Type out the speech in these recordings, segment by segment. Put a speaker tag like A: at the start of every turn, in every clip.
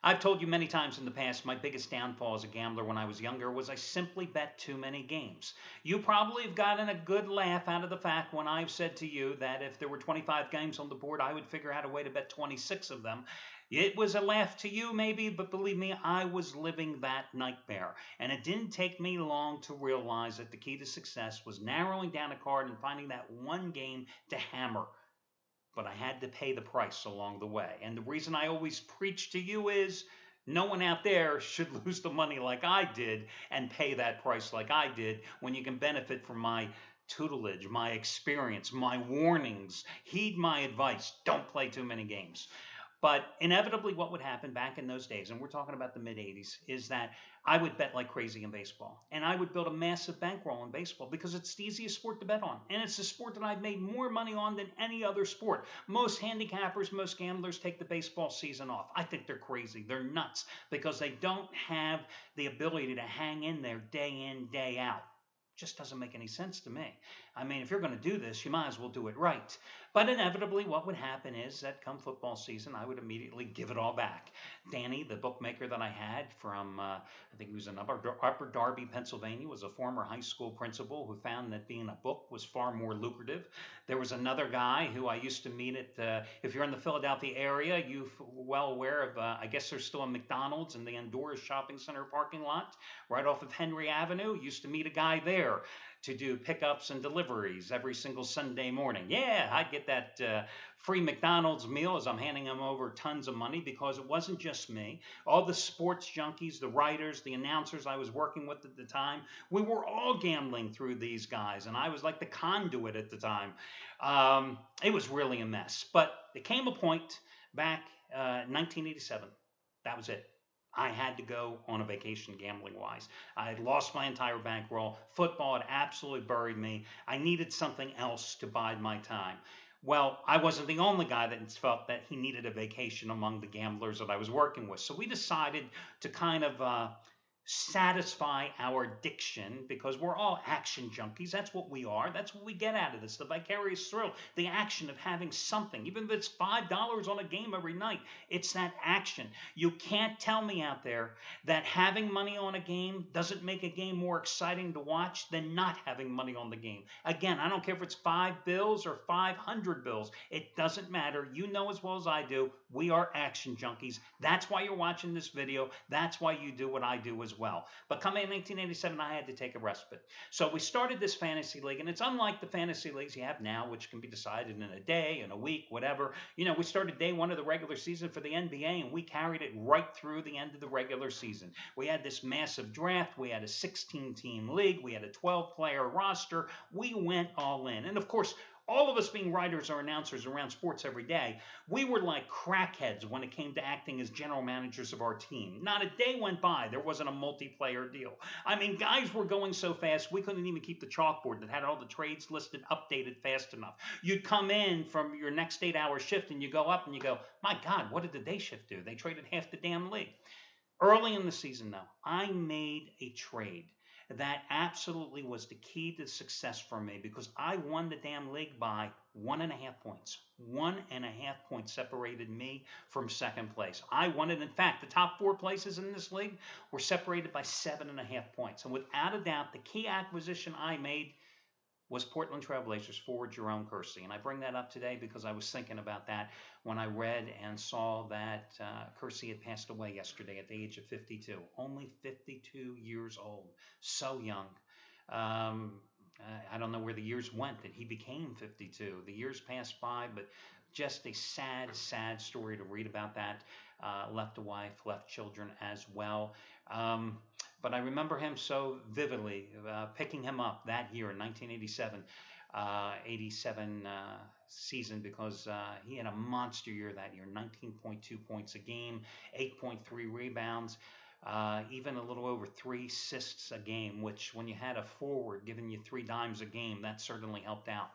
A: I've told you many times in the past, my biggest downfall as a gambler when I was younger was I simply bet too many games. You probably have gotten a good laugh out of the fact when I've said to you that if there were 25 games on the board, I would figure out a way to bet 26 of them. It was a laugh to you, maybe, but believe me, I was living that nightmare. And it didn't take me long to realize that the key to success was narrowing down a card and finding that one game to hammer, but I had to pay the price along the way. And the reason I always preach to you is no one out there should lose the money like I did and pay that price like I did when you can benefit from my tutelage, my experience, my warnings. Heed my advice. Don't play too many games. But inevitably, what would happen back in those days, and we're talking about the mid 80s, is that I would bet like crazy in baseball. And I would build a massive bankroll in baseball because it's the easiest sport to bet on. And it's a sport that I've made more money on than any other sport. Most handicappers, most gamblers take the baseball season off. I think they're crazy. They're nuts because they don't have the ability to hang in there day in, day out. Just doesn't make any sense to me. I mean, if you're going to do this, you might as well do it right. But inevitably, what would happen is that come football season, I would immediately give it all back. Danny, the bookmaker that I had from, I think he was in Upper Darby, Pennsylvania, was a former high school principal who found that being a book was far more lucrative. There was another guy who I used to meet at, if you're in the Philadelphia area, you're well aware of, I guess there's still a McDonald's in the Andorra Shopping Center parking lot, right off of Henry Avenue. Used to meet a guy there to do pickups and deliveries every single Sunday morning. Yeah, I'd get that free McDonald's meal as I'm handing him over tons of money because it wasn't just me. All the sports junkies, the writers, the announcers I was working with at the time, we were all gambling through these guys, and I was like the conduit at the time. It was really a mess. But there came a point back 1987. That was it. I had to go on a vacation gambling wise. I had lost my entire bankroll. Football had absolutely buried me. I needed something else to bide my time. Well, I wasn't the only guy that felt that he needed a vacation among the gamblers that I was working with. So we decided to kind of satisfy our addiction because we're all action junkies. That's what we are. That's what we get out of this, the vicarious thrill, the action of having something. Even if it's $5 on a game every night, it's that action. You can't tell me out there that having money on a game doesn't make a game more exciting to watch than not having money on the game. Again, I don't care if it's 5 bills or 500 bills. It doesn't matter. You know as well as I do, we are action junkies. That's why you're watching this video. That's why you do what I do as well. But coming in 1987, I had to take a respite. So we started this fantasy league, and it's unlike the fantasy leagues you have now, which can be decided in a day, in a week, whatever. You know, we started day one of the regular season for the NBA, and we carried it right through the end of the regular season. We had this massive draft. We had a 16-team league. We had a 12-player roster. We went all in. And of course, all of us being writers or announcers around sports every day, we were like crackheads when it came to acting as general managers of our team. Not a day went by there wasn't a multiplayer deal. I mean, guys were going so fast, we couldn't even keep the chalkboard that had all the trades listed updated fast enough. You'd come in from your next 8-hour shift and you go up and you go, my God, what did the day shift do? They traded half the damn league. Early in the season, though, I made a trade that absolutely was the key to success for me because I won the damn league by 1.5 points. 1.5 points separated me from second place. I won it. In fact, the top 4 places in this league were separated by 7.5 points. And without a doubt, the key acquisition I made was Portland Trailblazers forward Jerome Kersey. And I bring that up today because I was thinking about that when I read and saw that Kersey had passed away yesterday at the age of 52. Only 52 years old. So young. I don't know where the years went that he became 52. The years passed by, but just a sad, sad story to read about that. Left a wife, left children as well. But I remember him so vividly, picking him up that year in 1987, 87 season because he had a monster year that year, 19.2 points a game, 8.3 rebounds, even a little over 3 assists a game, which when you had a forward giving you 3 dimes a game, that certainly helped out.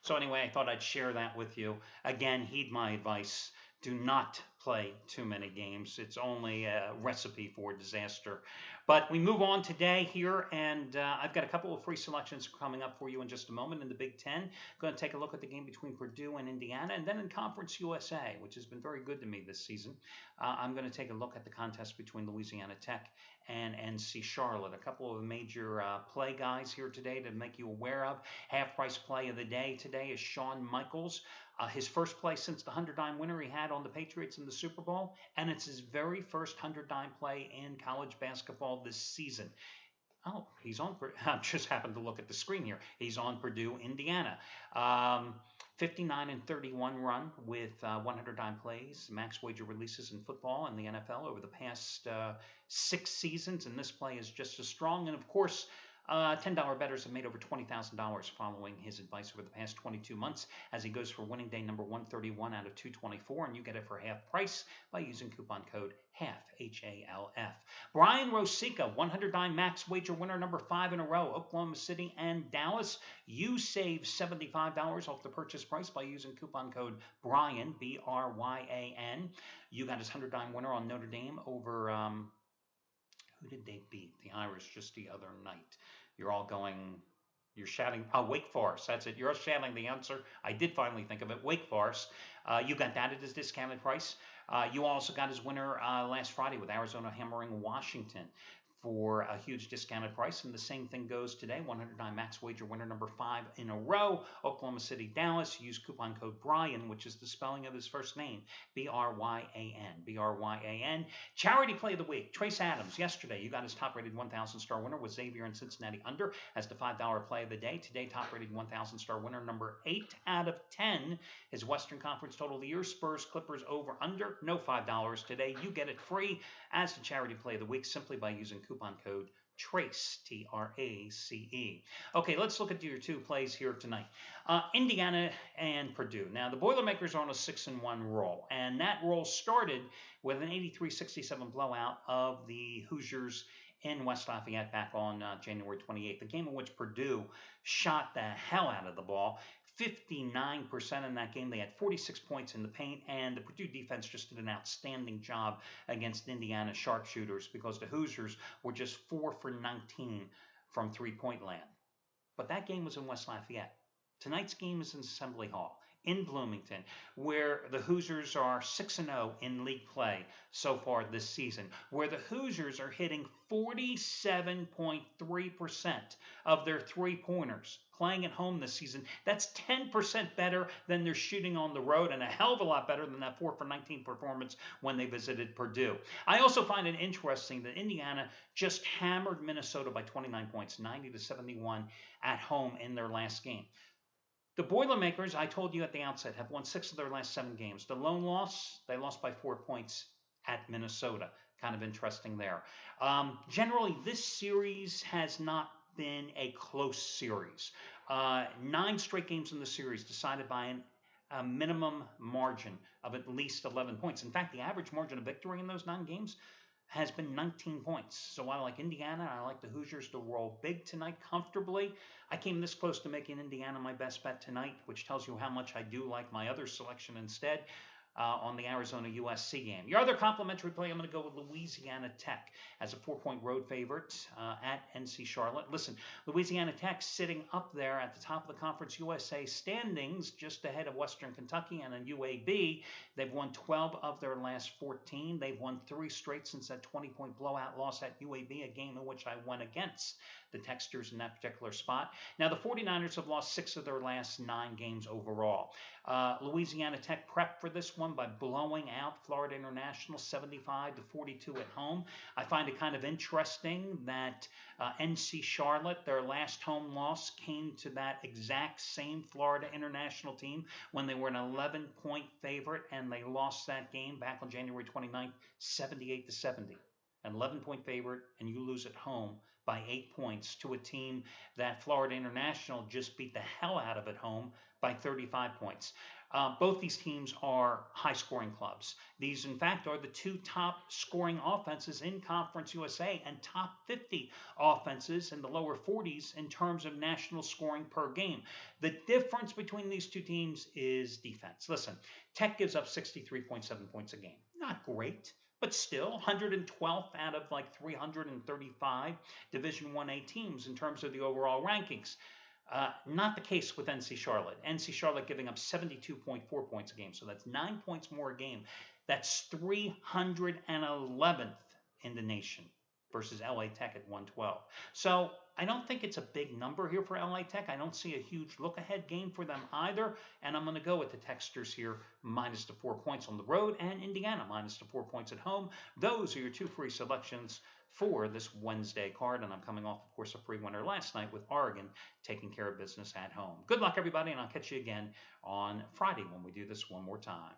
A: So anyway, I thought I'd share that with you. Again, heed my advice. Do not play too many games. It's only a recipe for disaster. But we move on today here, and I've got a couple of free selections coming up for you in just a moment in the Big Ten. Going to take a look at the game between Purdue and Indiana, and then in Conference USA, which has been very good to me this season. I'm going to take a look at the contest between Louisiana Tech and NC Charlotte. A couple of major play guys here today to make you aware of. Half price play of the day today is Shawn Michaels. His first play since the 100-dime winner he had on the Patriots in the Super Bowl, and it's his very first 100-dime play in college basketball this season. Oh, he's on. I just happened to look at the screen here. He's on Purdue, Indiana. 59-31 run with 100-dime plays, max wager releases in football and the NFL over the past 6 seasons, and this play is just as strong. And of course, $10 bettors have made over $20,000 following his advice over the past 22 months as he goes for winning day number 131 out of 224, and you get it for half price by using coupon code HALF, H-A-L-F. Brian Rosica, 100-dime max wager winner number 5 in a row, Oklahoma City and Dallas. You save $75 off the purchase price by using coupon code Brian, B-R-Y-A-N. You got his 100-dime winner on Notre Dame over... who did they beat? The Irish just the other night. You're all going, you're shouting, Wake Forest. That's it. You're shouting the answer. I did finally think of it. Wake Forest. You got that at his discounted price. You also got his winner last Friday with Arizona hammering Washington for a huge discounted price. And the same thing goes today. 100-dime max wager winner number 5 in a row. Oklahoma City, Dallas. Use coupon code Brian, which is the spelling of his first name. B-R-Y-A-N. B-R-Y-A-N. Charity play of the week. Trace Adams. Yesterday, you got his top-rated 1,000-star winner with Xavier and Cincinnati under as the $5 play of the day. Today, top-rated 1,000-star winner number 8 out of 10. His Western Conference total of the year. Spurs, Clippers over under. No $5 today. You get it free as the charity play of the week simply by using coupon code TRACE, T-R-A-C-E. Okay, let's look at your 2 plays here tonight. Indiana and Purdue. Now, the Boilermakers are on a 6-1 roll, and that roll started with an 83-67 blowout of the Hoosiers in West Lafayette back on January 28th, a game in which Purdue shot the hell out of the ball. 59% in that game. They had 46 points in the paint, and the Purdue defense just did an outstanding job against Indiana sharpshooters because the Hoosiers were just 4 for 19 from three-point land. But that game was in West Lafayette. Tonight's game is in Assembly Hall in Bloomington, where the Hoosiers are 6-0 in league play so far this season, where the Hoosiers are hitting 47.3% of their three-pointers playing at home this season. That's 10% better than they're shooting on the road, and a hell of a lot better than that 4 for 19 performance when they visited Purdue. I also find it interesting that Indiana just hammered Minnesota by 29 points, 90-71 at home in their last game. The Boilermakers, I told you at the outset, have won 6 of their last 7 games. The lone loss, they lost by 4 points at Minnesota. Kind of interesting there. Generally, this series has not been a close series. 9 straight games in the series decided by a minimum margin of at least 11 points. In fact, the average margin of victory in those 9 games has been 19 points. So I like Indiana. I like the Hoosiers to roll big tonight comfortably. I came this close to making Indiana my best bet tonight, which tells you how much I do like my other selection instead on the Arizona-USC game. Your other complimentary play, I'm going to go with Louisiana Tech as a 4-point road favorite at NC Charlotte. Listen, Louisiana Tech sitting up there at the top of the Conference USA standings, just ahead of Western Kentucky and a UAB. They've won 12 of their last 14. They've won 3 straight since that 20-point blowout loss at UAB, a game in which I went against the Techsters in that particular spot. Now, the 49ers have lost 6 of their last 9 games overall. Louisiana Tech prepped for this one by blowing out Florida International 75-42 at home. I find it kind of interesting that NC Charlotte, their last home loss, came to that exact same Florida International team when they were an 11-point favorite, and they lost that game back on January 29th, 78-70. an 11-point favorite, and you lose at home by 8 points to a team that Florida International just beat the hell out of at home by 35 points. Both these teams are high scoring clubs. These, in fact, are the two top scoring offenses in Conference USA and top 50 offenses in the lower 40s in terms of national scoring per game. The difference between these two teams is defense. Listen, Tech gives up 63.7 points a game. Not great, but still 112th out of like 335 Division 1A teams in terms of the overall rankings. Not the case with NC Charlotte. NC Charlotte giving up 72.4 points a game, so that's 9 points more a game. That's 311th in the nation versus LA Tech at 112. So I don't think it's a big number here for LA Tech. I don't see a huge look-ahead game for them either, and I'm going to go with the Techsters here, minus the 4 points on the road, and Indiana minus the 4 points at home. Those are your two free selections for this Wednesday card, and I'm coming off, of course, a free winner last night with Oregon taking care of business at home. Good luck, everybody, and I'll catch you again on Friday when we do this one more time.